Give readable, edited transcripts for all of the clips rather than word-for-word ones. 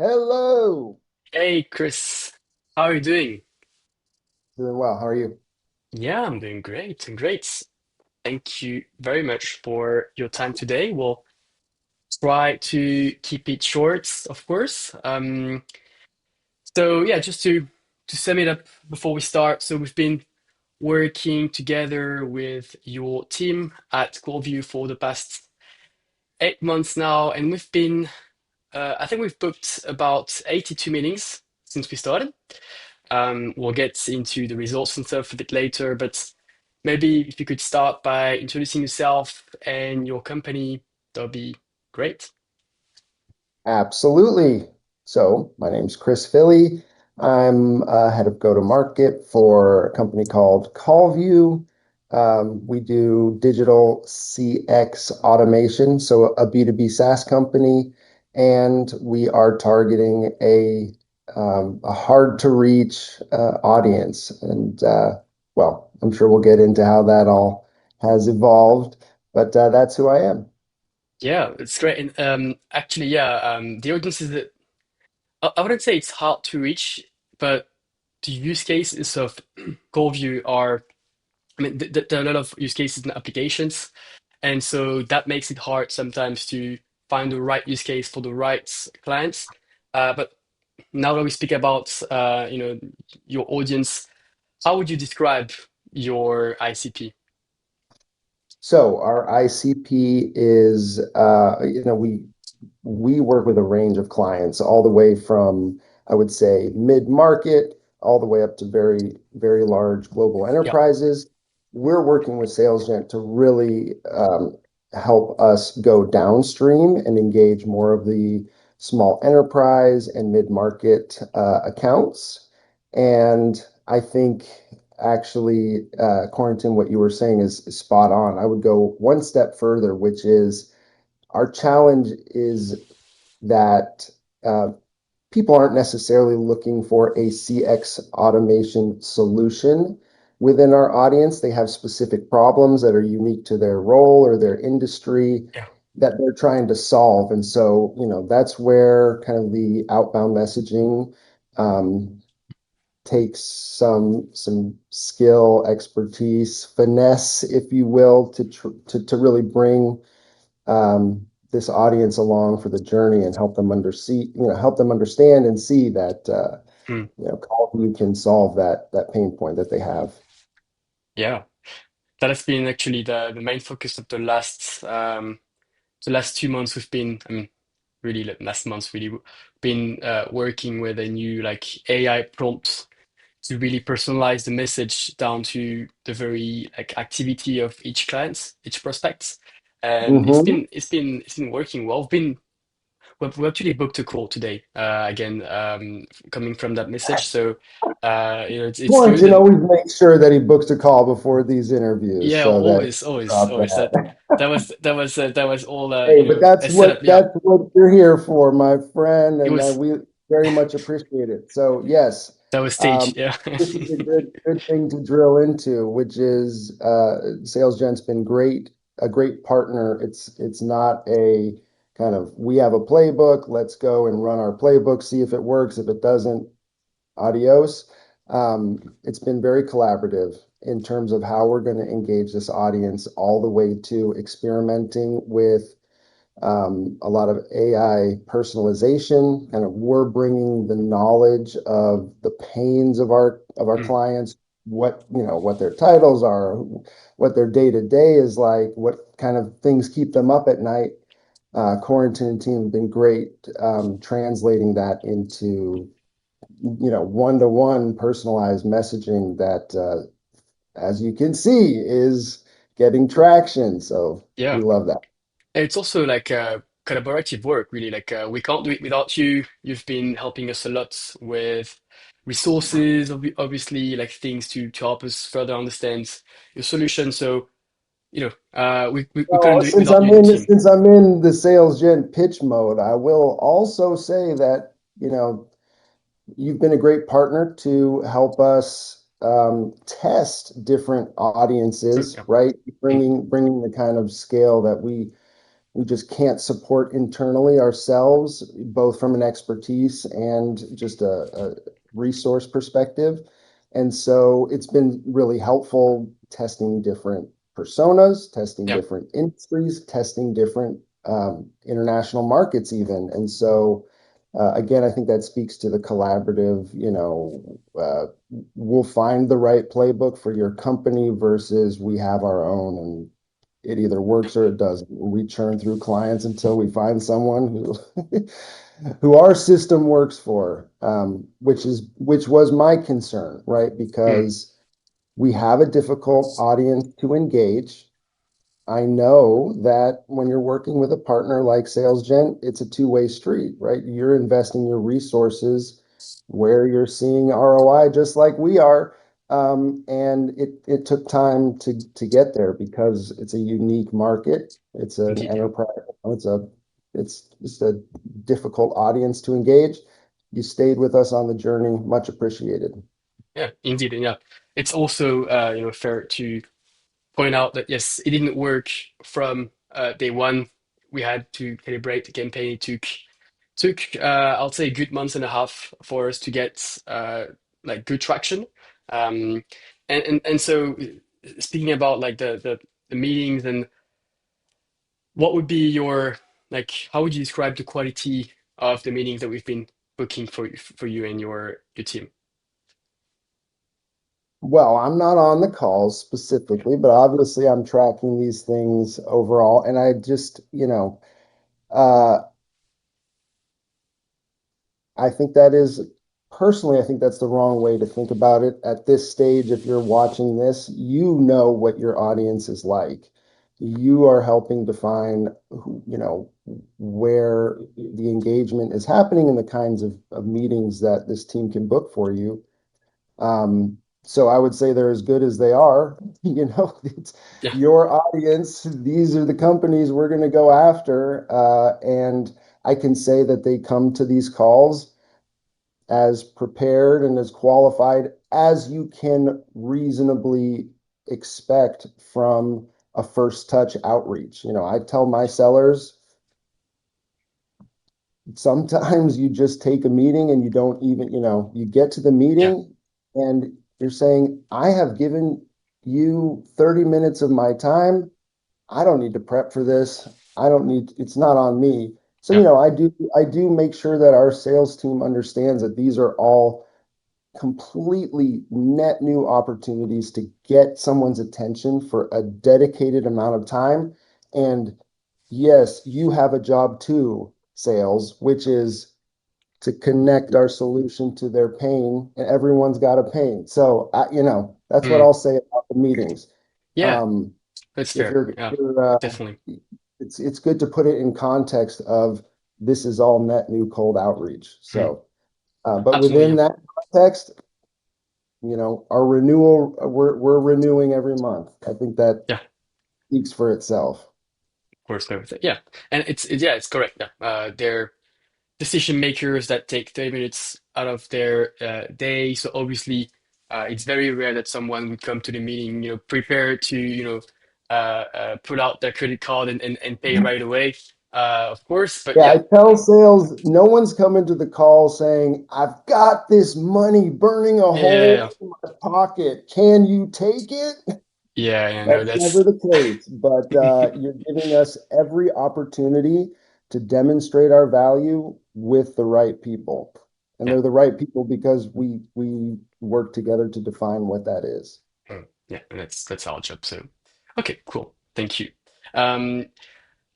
Hello. Hey Chris, how are you doing? Doing well. How are you? Yeah, I'm doing great and great. Thank you very much for your time today. We'll try to keep it short, of course. So yeah, just to sum it up before we start. So we've been working together with your team at Callvu for the past 8 months now, and I think we've booked about 82 meetings since we started. We'll get into the results and stuff a bit later, but maybe if you could start by introducing yourself and your company, that would be great. Absolutely. So, my name's Chris Philly. I'm head of go-to-market for a company called Callvu. We do digital CX automation, so a B2B SaaS company, and we are targeting a hard-to-reach audience. And well, I'm sure we'll get into how that all has evolved, but that's who I am. Yeah, it's great. And actually, yeah, the audience is that I wouldn't say it's hard to reach, but the use cases of Callview are, I mean, there are a lot of use cases and applications, and so that makes it hard sometimes to find the right use case for the right clients. But now that we speak about your audience, how would you describe your ICP? So our ICP is, we work with a range of clients, all the way from, I would say, mid-market, all the way up to very, very large global Yeah. enterprises. We're working with SalesGent to really help us go downstream and engage more of the small enterprise and mid-market accounts. And I think actually, Corentin, what you were saying is spot on. I would go one step further, which is our challenge is that uh, people aren't necessarily looking for a CX automation solution within our audience. They have specific problems that are unique to their role or their industry Yeah. that they're trying to solve. And so, that's where kind of the outbound messaging um, takes some skill, expertise, finesse, if you will, to really bring this audience along for the journey and help them understand and see that Hmm. Callvu can solve that pain point that they have. Yeah. That has been actually the main focus of the last 2 months. We've been, I mean, really like last month, really been working with a new like AI prompt to really personalize the message down to the very like activity of each client, each prospect. And Hmm. it's been working well. We actually booked a call today, again, coming from that message. So it's good. Warrington And always makes sure that he books a call before these interviews yeah, so that always that was all hey, but set up. Yeah, that's what you're here for, my friend, it and was we very much appreciate it. So yes, that was um, staged. Yeah. this is a good thing to drill into, which is SalesGent's been a great partner. It's not a kind of we have a playbook, let's go and run our playbook, see if it works. If it doesn't, adios. It's been very collaborative in terms of how we're going to engage this audience, all the way to experimenting with a lot of AI personalization. Kind of, we're bringing the knowledge of the pains of our Mm. clients, what their titles are, what their day to day is like, what kind of things keep them up at night. Corentin and team have been great translating that into one-to-one personalized messaging that, as you can see, is getting traction. So we Yeah. love that. And it's also like collaborative work, really. Like we can't do it without you. You've been helping us a lot with resources, obviously, like things to help us further understand your solution. So, we couldn't Well, do it without you and the team. since I'm in the sales gen pitch mode, I will also say that, you've been a great partner to help us test different True. audiences, Yeah. right? Mm. Bringing the kind of scale that we just can't support internally ourselves, both from an expertise and just a resource perspective. And so it's been really helpful testing different personas, testing Yeah. different industries, testing different international markets, even. And so, again, I think that speaks to the collaborative, we'll find the right playbook for your company versus we have our own, and it either works or it doesn't. We churn through clients until we find someone who who our system works for, which was my concern, right? Mm, Because we have a difficult audience to engage. I know that when you're working with a partner like SalesGent, it's a two-way street, right? You're investing your resources where you're seeing ROI just like we are. And it took time to get there because it's a unique market. It's an indeed. Yeah. enterprise. It's just a difficult audience to engage. You stayed with us on the journey. Much appreciated. Yeah, indeed. And yeah, it's also fair to point out that yes, it didn't work from day one. We had to calibrate the campaign. It took I'll say a good month and a half for us to get like good traction. Um, and so speaking about like the meetings and what would be your like how would you describe the quality of the meetings that we've been booking for you and your team? Well, I'm not on the calls specifically, but obviously I'm tracking these things overall. And I just, uh, I think that is personally, I think that's the wrong way to think about it. At this stage, if you're watching this, you know what your audience is like. You are helping define where the engagement is happening and the kinds of meetings that this team can book for you. So I would say they're as good as they are. It's Yeah, your audience. These are the companies we're going to go after. And I can say that they come to these calls as prepared and as qualified as you can reasonably expect from a first touch outreach. I tell my sellers, sometimes you just take a meeting and you don't even, you get to the yeah, meeting and you're saying, I have given you 30 minutes of my time. I don't need to prep for this. I don't need, it's not on me. So, yeah, I do make sure that our sales team understands that these are all completely net new opportunities to get someone's attention for a dedicated amount of time. And yes, you have a job too, sales, which is to connect our solution to their pain, and everyone's got a pain. So, that's what mm, I'll say about the meetings. yeah. Um, That's if fair. you're, Yeah, definitely. it's good to put it in context of this is all net new cold outreach. Mm, So, but absolutely. within Yeah, that context, our renewal, we're renewing every month. I think that yeah. speaks for itself. Of course, everything. Yeah, and yeah, it's correct. Yeah, they're decision makers that take 30 minutes out of their day. So obviously, it's very rare that someone would come to the meeting, prepared to, pull out their credit card and pay right away. Of course, but Yeah, I yeah, tell sales, no one's coming to the call saying, I've got this money burning a hole yeah, in my pocket. Can you take it? yeah. No, That's never that's the case, but you're giving us every opportunity to demonstrate our value with the right people. And yeah, they're the right people because we work together to define what that is. yeah. That's our job. So, okay, cool. Thank you. Um,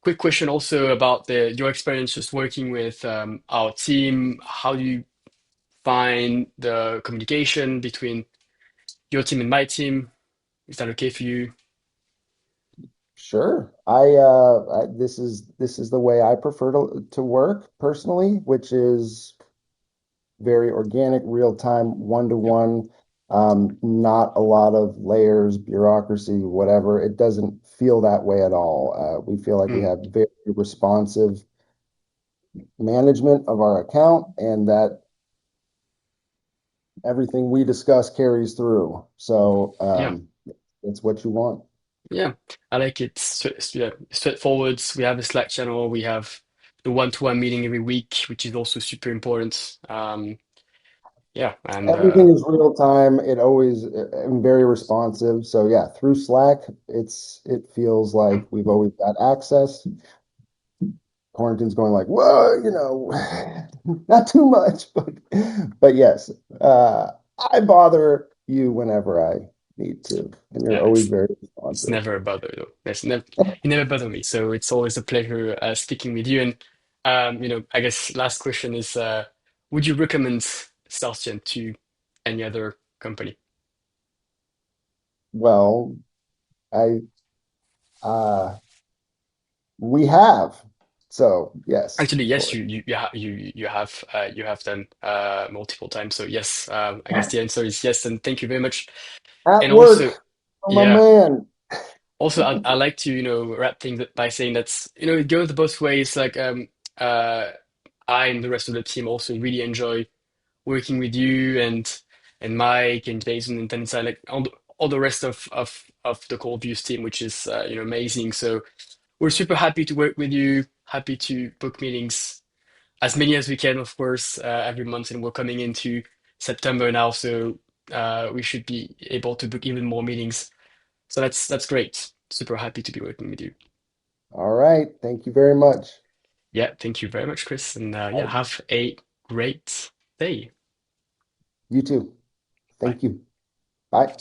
Quick question also about your experience just working with our team. How do you find the communication between your team and my team? Is that okay for you? Sure. This is the way I prefer to work personally, which is very organic, real time, one to one. Not a lot of layers, bureaucracy, whatever. It doesn't feel that way at all. We feel like we Mm, have very responsive management of our account and that everything we discuss carries through. So yeah, it's what you want. Yeah, I like it. Yeah, straightforward. We have a Slack channel. We have the one-to-one meeting every week, which is also super important. Yeah, and Everything is real time. It always and very responsive. So yeah, through Slack, it feels like we've always got access. Corentin's going like, whoa, not too much, but yes, uh, I bother you whenever I need to, and you're yeah, always very it's responsive. never a bother though. It's never you never bother me, so it's always a pleasure speaking with you. And I guess last question is, would you recommend SalesGen to any other company? Well, I we have, so yes, Actually, of yes, course. you have done multiple times. So yes, I guess the answer is yes, and thank you very much. At And also, work, for my yeah, man. also I like to wrap things up by saying that it goes both ways. Like I and the rest of the team also really enjoy working with you and Mike and Jason and Tensa, like all the rest of the Callvu team, which is amazing. So we're super happy to work with you. Happy to book meetings as many as we can, of course, every month. And we're coming into September now, so we should be able to book even more meetings. So that's great. Super happy to be working with you. All right, thank you very much. Yeah, thank you very much, Chris. And yeah, All right, have a great day. you too. Bye. Thank you. Bye.